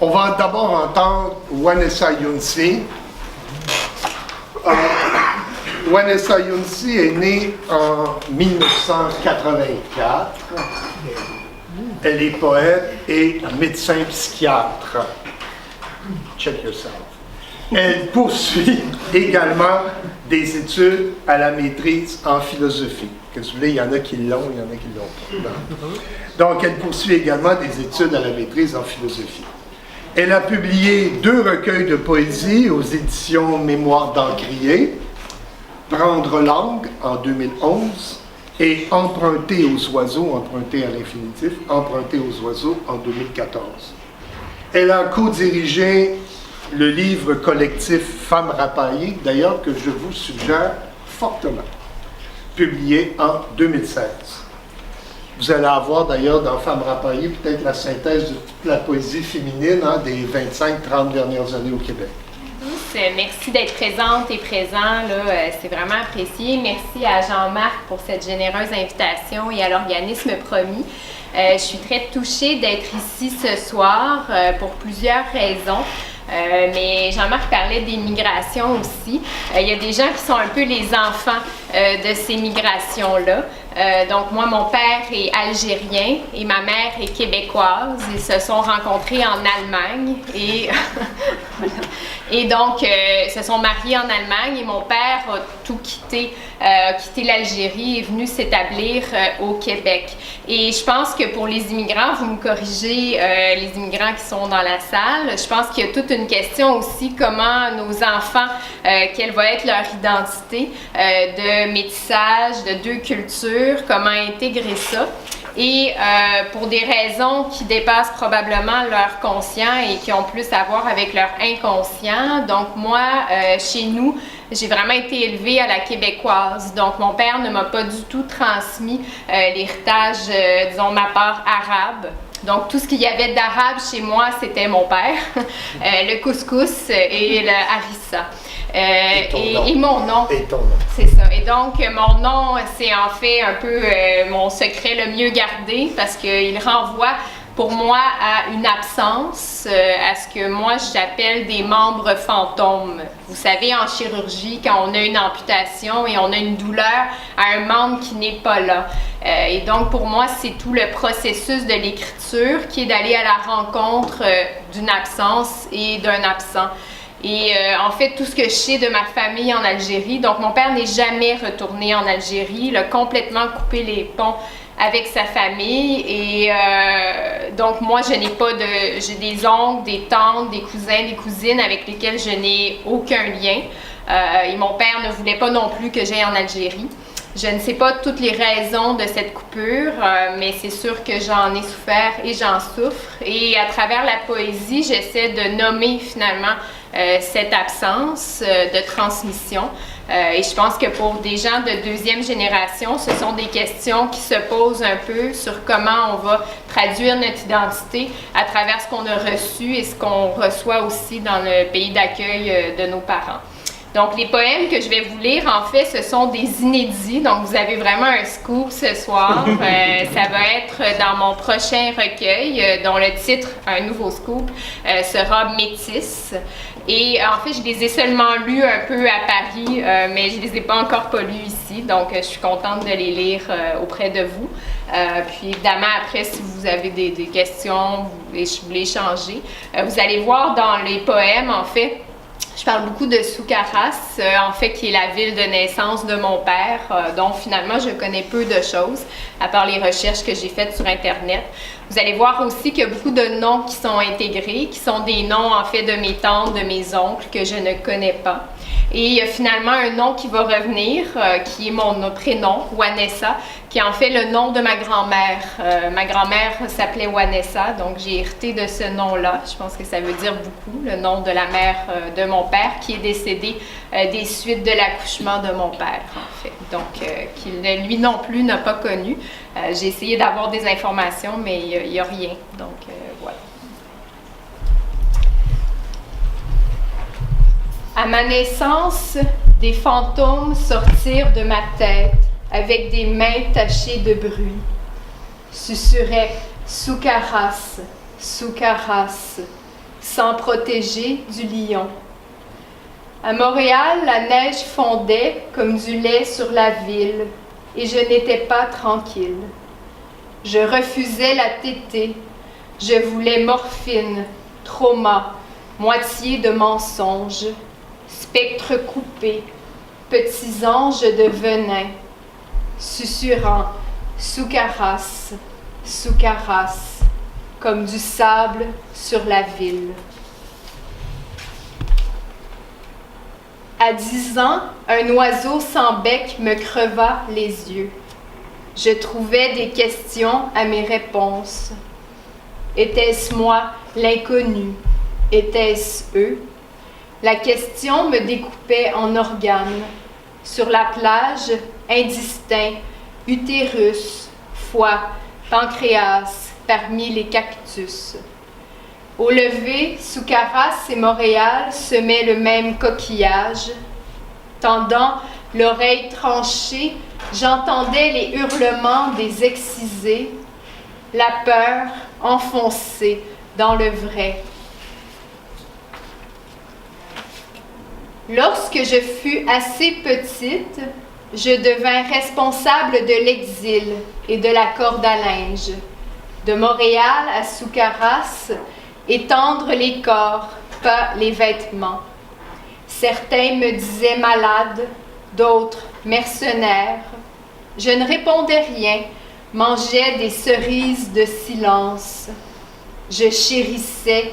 On va d'abord entendre Vanessa Younsi. Vanessa Younsi est née en 1984. Elle est poète et médecin psychiatre. Check yourself. Elle poursuit également des études à la maîtrise en philosophie. Qu'est-ce que vous voulez, il y en a qui l'ont, il y en a qui ne l'ont pas. Donc, elle poursuit également des études à la maîtrise en philosophie. Elle a publié 2 recueils de poésie aux éditions Mémoire d'Encrier, Prendre langue en 2011 et Emprunter aux oiseaux, emprunter à l'infinitif, Emprunter aux oiseaux en 2014. Elle a co-dirigé le livre collectif Femmes rapaillées, d'ailleurs que je vous suggère fortement, publié en 2016. Vous allez avoir d'ailleurs dans Femmes rapaillées peut-être la synthèse de toute la poésie féminine des 25-30 dernières années au Québec. Merci d'être présente et présent, c'est vraiment apprécié. Merci à Jean-Marc pour cette généreuse invitation et à l'organisme Promis. Je suis très touchée d'être ici ce soir pour plusieurs raisons. Mais Jean-Marc parlait des migrations aussi. Il y a des gens qui sont un peu les enfants de ces migrations-là. Donc moi, mon père est algérien et ma mère est québécoise. Ils se sont rencontrés en Allemagne et donc se sont mariés en Allemagne et mon père a tout quitté, quitté l'Algérie et est venu s'établir au Québec. Et je pense que pour les immigrants, vous me corrigez, les immigrants qui sont dans la salle, je pense qu'il y a toute une question aussi comment nos enfants, quelle va être leur identité de métissage, de 2 cultures, comment intégrer ça. Et pour des raisons qui dépassent probablement leur conscient et qui ont plus à voir avec leur inconscient. Donc moi, chez nous, j'ai vraiment été élevée à la québécoise. Donc mon père ne m'a pas du tout transmis l'héritage, disons, ma part arabe. Donc, tout ce qu'il y avait d'arabe chez moi, c'était mon père, le couscous et le harissa. Et mon nom. Et ton nom. C'est ça. Et donc, mon nom, c'est en fait un peu mon secret le mieux gardé parce qu'il renvoie pour moi à une absence, à ce que moi j'appelle des membres fantômes. Vous savez, en chirurgie, quand on a une amputation et on a une douleur à un membre qui n'est pas là. Et donc pour moi, c'est tout le processus de l'écriture qui est d'aller à la rencontre d'une absence et d'un absent. Et en fait, tout ce que je sais de ma famille en Algérie, donc mon père n'est jamais retourné en Algérie, il a complètement coupé les ponts avec sa famille et donc moi je n'ai pas de, j'ai des oncles, des tantes, des cousins, des cousines avec lesquels je n'ai aucun lien et mon père ne voulait pas non plus que j'aille en Algérie. Je ne sais pas toutes les raisons de cette coupure, mais c'est sûr que j'en ai souffert et j'en souffre. Et à travers la poésie, j'essaie de nommer finalement cette absence de transmission. Et je pense que pour des gens de 2e génération, ce sont des questions qui se posent un peu sur comment on va traduire notre identité à travers ce qu'on a reçu et ce qu'on reçoit aussi dans le pays d'accueil de nos parents. Donc, les poèmes que je vais vous lire, en fait, ce sont des inédits. Donc, vous avez vraiment un scoop ce soir. Ça va être dans mon prochain recueil, dont le titre, un nouveau scoop, sera Métis. Et en fait, je les ai seulement lus un peu à Paris, mais je les ai pas encore lus ici. Donc, je suis contente de les lire auprès de vous. Puis évidemment, après, si vous avez des questions et je voulais échanger, vous allez voir dans les poèmes, en fait, je parle beaucoup de Soukaras, en fait, qui est la ville de naissance de mon père, dont finalement je connais peu de choses, à part les recherches que j'ai faites sur Internet. Vous allez voir aussi qu'il y a beaucoup de noms qui sont intégrés, qui sont des noms en fait de mes tantes, de mes oncles, que je ne connais pas. Et il y a finalement un nom qui va revenir, qui est mon prénom, Wanessa, qui est en fait le nom de ma grand-mère. Ma grand-mère s'appelait Wanessa, donc j'ai hérité de ce nom-là. Je pense que ça veut dire beaucoup, le nom de la mère de mon père, qui est décédée des suites de l'accouchement de mon père, en fait. Donc, qu'il lui non plus n'a pas connu. J'ai essayé d'avoir des informations, mais il n'y a rien. Donc, voilà. À ma naissance, des fantômes sortirent de ma tête avec des mains tachées de bruit. Susurraient « Soukaras, Soukaras », sans protéger du lion. À Montréal, la neige fondait comme du lait sur la ville et je n'étais pas tranquille. Je refusais la tétée, je voulais morphine, trauma, moitié de mensonge. Spectres coupés, petits anges de venin, susurrant « Soukaras, Soukaras », comme du sable sur la ville. À 10 ans, un oiseau sans bec me creva les yeux. Je trouvais des questions à mes réponses. Était-ce moi l'inconnu? Était-ce eux? La question me découpait en organes. Sur la plage, indistinct, utérus, foie, pancréas, parmi les cactus. Au lever, Soukaras et Montréal semaient le même coquillage. Tendant l'oreille tranchée, j'entendais les hurlements des excisés, la peur enfoncée dans le vrai. Lorsque je fus assez petite, je devins responsable de l'exil et de la corde à linge. De Montréal à Soukaras, étendre les corps, pas les vêtements. Certains me disaient malade, d'autres mercenaires. Je ne répondais rien, mangeais des cerises de silence. Je chérissais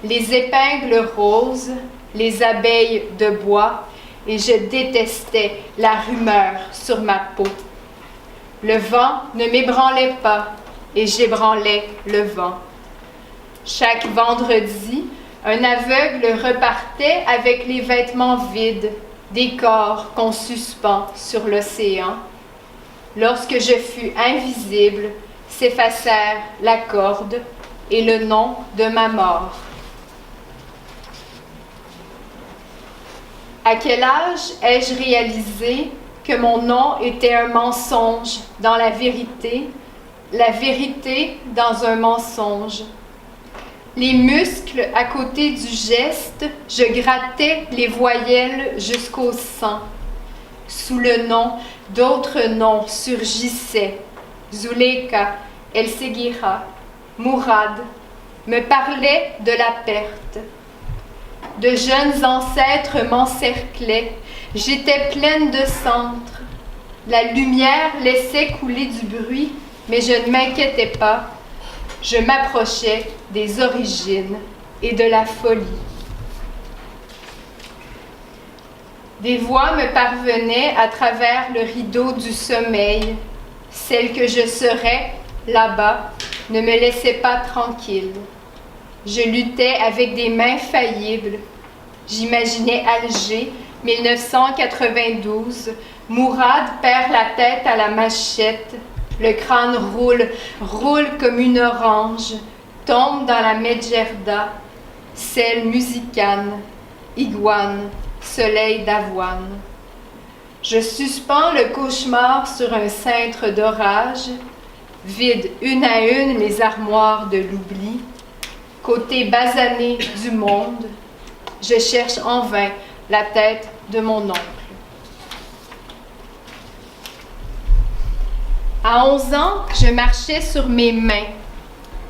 les épingles roses, les abeilles de bois, et je détestais la rumeur sur ma peau. Le vent ne m'ébranlait pas, et j'ébranlais le vent. Chaque vendredi, un aveugle repartait avec les vêtements vides, des corps qu'on suspend sur l'océan. Lorsque je fus invisible, s'effacèrent la corde et le nom de ma mort. À quel âge ai-je réalisé que mon nom était un mensonge dans la vérité dans un mensonge? Les muscles à côté du geste, je grattais les voyelles jusqu'au sang. Sous le nom, d'autres noms surgissaient. Zuleka, El Seguira, Mourad, me parlaient de la perte. De jeunes ancêtres m'encerclaient, j'étais pleine de centres. La lumière laissait couler du bruit, mais je ne m'inquiétais pas. Je m'approchais des origines et de la folie. Des voix me parvenaient à travers le rideau du sommeil. Celle que je serais, là-bas, ne me laissait pas tranquille. Je luttais avec des mains faillibles. J'imaginais Alger, 1992. Mourad perd la tête à la machette. Le crâne roule comme une orange, tombe dans la Medjerda, sel musicane, iguane, soleil d'avoine. Je suspends le cauchemar sur un cintre d'orage, vide une à une les armoires de l'oubli. Côté basané du monde, je cherche en vain la tête de mon oncle. À 11 ans, je marchais sur mes mains.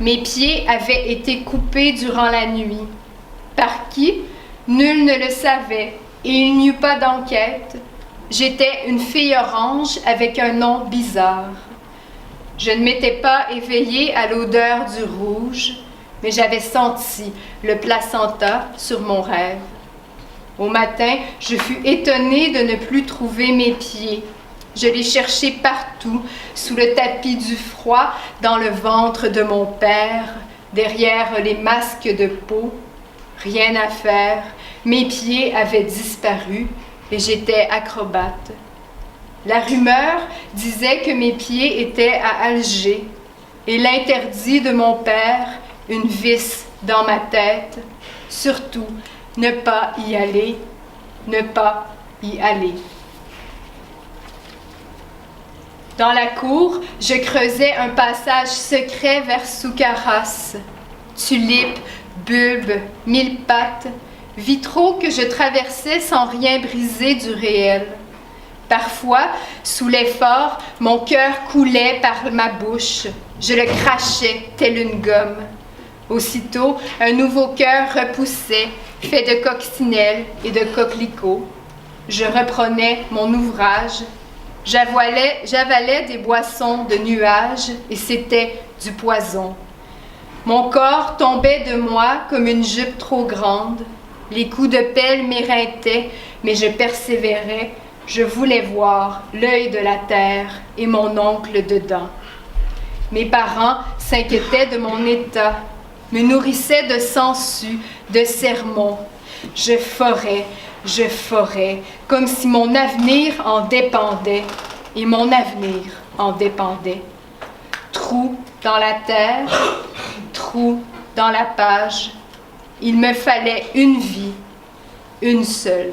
Mes pieds avaient été coupés durant la nuit. Par qui? Nul ne le savait, et il n'y eut pas d'enquête. J'étais une fille orange avec un nom bizarre. Je ne m'étais pas éveillée à l'odeur du rouge, mais j'avais senti le placenta sur mon rêve. Au matin, je fus étonnée de ne plus trouver mes pieds. Je les cherchais partout, sous le tapis du froid, dans le ventre de mon père, derrière les masques de peau. Rien à faire, mes pieds avaient disparu et j'étais acrobate. La rumeur disait que mes pieds étaient à Alger et l'interdit de mon père, une vis dans ma tête, surtout ne pas y aller, ne pas y aller. Dans la cour, je creusais un passage secret vers Soukaras. Tulipes, bulbes, mille pattes, vitraux que je traversais sans rien briser du réel. Parfois, sous l'effort, mon cœur coulait par ma bouche. Je le crachais telle une gomme. Aussitôt, un nouveau cœur repoussait, fait de coccinelles et de coquelicots. Je reprenais mon ouvrage. J'avalais des boissons de nuages et c'était du poison. Mon corps tombait de moi comme une jupe trop grande. Les coups de pelle m'éreintaient, mais je persévérais. Je voulais voir l'œil de la terre et mon oncle dedans. Mes parents s'inquiétaient de mon état, me nourrissaient de sangsues, de sermons. Je forais, comme si mon avenir en dépendait, et mon avenir en dépendait. Trou dans la terre, trou dans la page, il me fallait une vie, une seule.